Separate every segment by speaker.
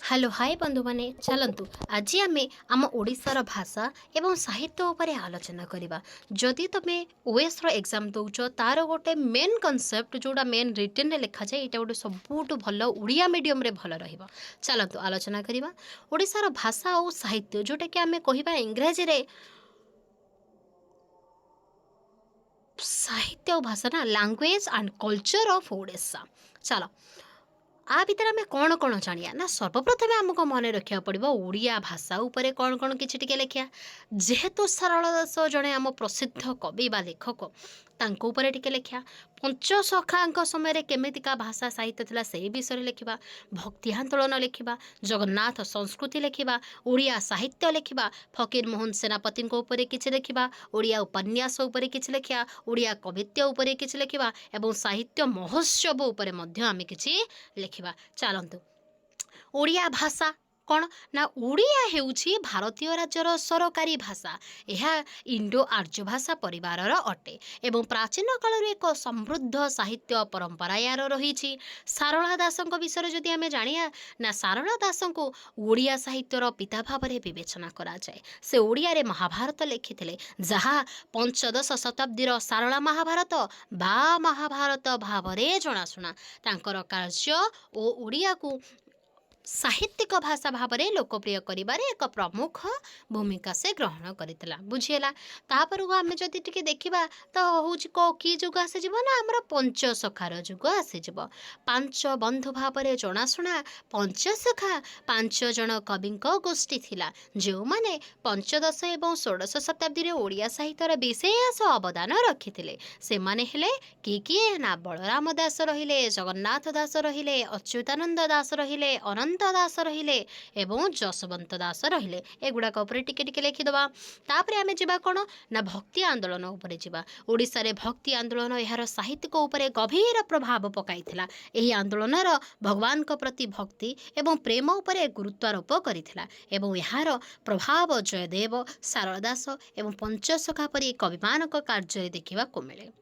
Speaker 1: Hello hi बंधु माने चलतु आज आम आम ओडिशार भाषा एवं साहित्य उपरे आलोचना करवा जदि तुम ओएस एग्जाम दौच तार गोटे मेन कनसेप्ट जोड़ा मेन रिटेन रे लिखा जाए यहाँ गोटे सबुठ भल उड़िया मीडियम रे भल रहिबा। चलतु आलोचना करवा ओडिशार भाषा और साहित्य जोटा कि आम कहवा इंग्राजी रे साहित्य और भाषा ना language and culture of Odisha. चलो आ भितर आम कौन कौन जानिया ना सर्वप्रथमे आमको मन रखा पड़ो ओडिया भाषा उपरे कौन कौन किसी टिके लिखिया जेहेतु सारला दास जड़े आम प्रसिद्ध कवि बा लेखक तांको उपरे टिके लिखिया पंचसखा समय केमितिका भाषा साहित्य थिला से विषय लिखिबा भक्ति आंदोलन लिखिबा जगन्नाथ संस्कृति लिखिबा ओडिया साहित्य लिखिबा फकीर मोहन सेनापति उपरे किछि लिखिबा ओडिया उपन्यास उपरे किछि लिखिया ओडिया कवित्य उपरे किछि लिखिबा एवं साहित्य महोत्सव उपरे मध्य आमे किछि लिखिबा। चलतु ओडिया भाषा कौन ना ओडिया हेउछि भारतीय राज्यर सरकारी भाषा। यह इंडो आर्य भाषा परिवार अटे एवं प्राचीन काल एक समृद्ध साहित्य परंपरा यार रही। सारला दास विषय जदि आम जानिया ना सारला दास को ओडिया साहित्यर पिता भाव में विवेचना करा जाए। से ओडिया रे महाभारत लिखिथिले जहाँ पंचदश शताब्दीर सारला महाभारत बा महाभारत भाव में जनाशुना तांकर कार्य ओ ओडिया को साहित्यिक भाषा भाव में लोकप्रिय करिबारे एक प्रमुख भूमिका से ग्रहण करथिला। बुझिएला तापर आम जदि टिके देखिबा तो होउछि को की जुग आसे जीव ना हमर पंचसखार जुग आसे जीव। पांच बंधु भाव में जनाशुना पंचसखा पांच जन कविंक गोष्ठी थिला जो माने पंचदश एवं षोडश शताब्दी रे ओडिया साहित्यर विशेष अवदान रखिथिले। से माने हेले किए ना बलराम दास रहिले जगन्नाथ दास रहिले अच्युतानंद दास रहिले अनंत दास रहिले एवं जसवंत दास रहिले एगुड़ाक टिके टिके लिखिदबा। तापर आमे जिबा कोन ना भक्ति आंदोलन उपरे जिबा। ओडिसा रे भक्ति आंदोलन यार साहित्यिक उपरे गभीर प्रभाव पकाइथिला। एही आंदोलनर भगवान को प्रति भक्ति एवं प्रेम उपरे गुरुत्वारोप करिथिला एवं यार प्रभाव जयदेव सारला दास एवं पंचसखा परी कविमानक कार्य देखिबा को मिले।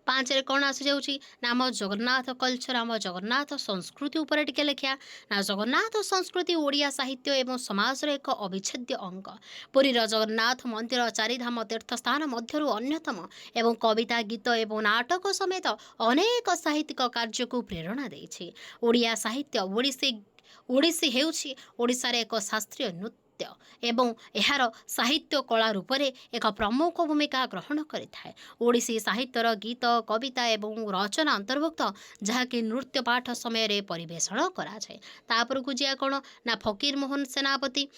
Speaker 1: पाँच रे कौन आसी जाउची ना आम जगन्नाथ कल्चर आम जगन्नाथ संस्कृति उपरे टिके लिखिया ना जगन्नाथ संस्कृति ओडिया साहित्य एवं समाज एक अविच्छेद्य अंग। पुरी जगन्नाथ मंदिर चारिधाम तीर्थस्थान मध्यरु अन्यतम एवं कविता गीत एवं नाटक समेत अनेक साहित्यिक कार्य को प्रेरणा देछि। ओडिया साहित्य ओडिसी हेउछि ओडिशार एक शास्त्रीय नृत्य एवं यार साहित्य कला रूप में एक प्रमुख भूमिका ग्रहण करिथाए। ओडिसी साहित्यर गीत कविता एवं रचना अंतर्भुक्त जहाँकि नृत्य पाठ समय रे परिवेषण करा जाए। तापर को जिया कोन ना फकीर मोहन सेनापति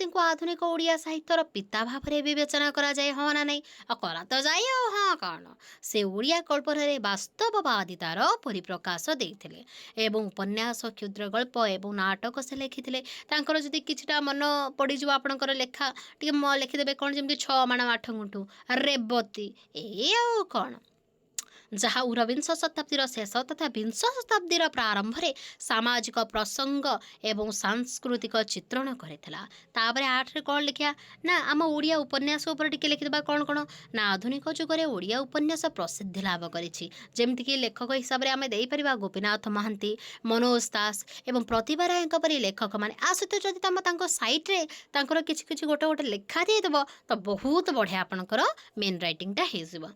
Speaker 1: को आधुनिक ओडिया साहित्यर पिता भाव में विवेचना करा जाए। हाँ ना नहीं करा तो जाए हाँ कौन से ओडिया कल्पना रे वास्तववादितार परिप्रकाश देइथिले एवं उपन्यास क्षुद्र गल्प एवं नाटक से लिखिथिले। तांकर जदि किछिटा मन पड़ीज आपणकर लेखा टे लिखिदेवे कौन जमी छ माण आठ गुंठु रेवती ए कौन जहाँ ऊनविंश शताब्दीर शेष तथा विंश शताब्दीर प्रारंभ में सामाजिक प्रसंग एवं सांस्कृतिक चित्रण करथिला। तापर आठ रे कौन लिखिया ना आम ओडिया उपन्यास उपर टिके लिखिदेबा कौन कौन ना आधुनिक जुगरे ओडिया उपन्यास प्रसिद्धि लाभ करिछि। जेमति कि लेखक हिसाब से आम दे परिबा गोपीनाथ महांती मनोज दास एवं प्रतिभा राय परी लेखक माने आ सहित जदि तम तांको साइट रे तांकर किछि किछि गोटे गोटे लेखा देदेव तो बहुत बढ़िया आपणकर मेन राइटिंगटा हेजिबो।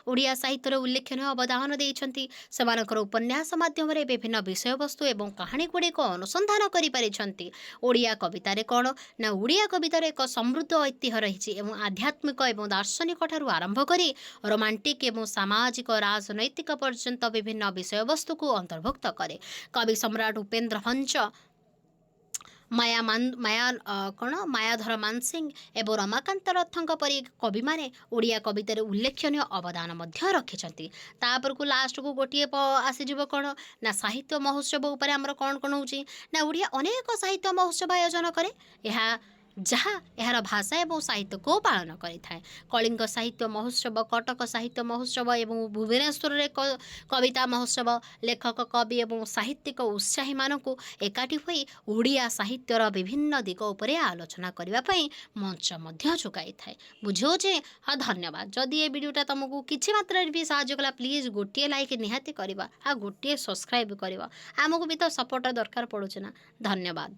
Speaker 1: ओडिया साहित्यर उल्लेखनीय अवदान देइछन्ति सेमानकर उपन्यास माध्यम रे विभिन्न विषय वस्तु एवं कहानी गुड़िक अनुसंधान करि परिछन्ति। ओडिया कवितारे कौन ना ओडिया कवितार एक समृद्ध ऐतिह्य रही एवं आध्यात्मिक एवं दार्शनिक ठारू आरंभ करी रोमांटिक एवं सामाजिक राजनैतिक पर्यंत विभिन्न विषय वस्तु को अंतर्भुक्त करे। कवि सम्राट उपेन्द्र हंस मायाधर मानसिंह एवं रमाकांत रथଙ୍କ परी कवि माने ओडिया कवितार उल्लेखनीय अवदान मध्य रखिछन्ति। तापर को लास्ट को गोटे आसीଯିव कौन ना साहित्य महोत्सव उपर आमर कौन कौन होउची ना ओडिया अनेक साहित्य महोत्सव आयोजन करे। यह ଯାହା ଏହାର ଭାଷା ଏବଂ ସାହିତ୍ୟକୁ ପାଳନ କରିଥାଏ। କଳିଙ୍ଗ ସାହିତ୍ୟ ମହୋତ୍ସବ, କଟକ ସାହିତ୍ୟ ମହୋତ୍ସବ ଏବଂ ଭୁବନେଶ୍ୱରରେ କବିତା ମହୋତ୍ସବ ଲେଖକ, କବି ଏବଂ ସାହିତ୍ୟିକ ଉତ୍ସାହୀମାନଙ୍କୁ ଏକାଠି ହୋଇ ଓଡ଼ିଆ ସାହିତ୍ୟର ବିଭିନ୍ନ ଦିଗ ଉପରେ ଆଲୋଚନା କରିବା ପାଇଁ ମଞ୍ଚ ମଧ୍ୟ ଯୋଗାଇଥାଏ। ବୁଝାଉଛି? ହଁ, ଧନ୍ୟବାଦ। ଯଦି ଏ ଭିଡ଼ିଓଟା ତୁମକୁ କିଛି ମାତ୍ରାରେ ବି ସାହାଯ୍ୟ କଲା, ପ୍ଲିଜ୍ ଗୋଟିଏ ଲାଇକ୍ ନିହାତି କରିବା ଆଉ ଗୋଟିଏ ସବସ୍କ୍ରାଇବ୍ କରିବ। ଆମକୁ ବି ତ ସପୋର୍ଟ ଦରକାର ପଡ଼ୁଛି ନା। ଧନ୍ୟବାଦ।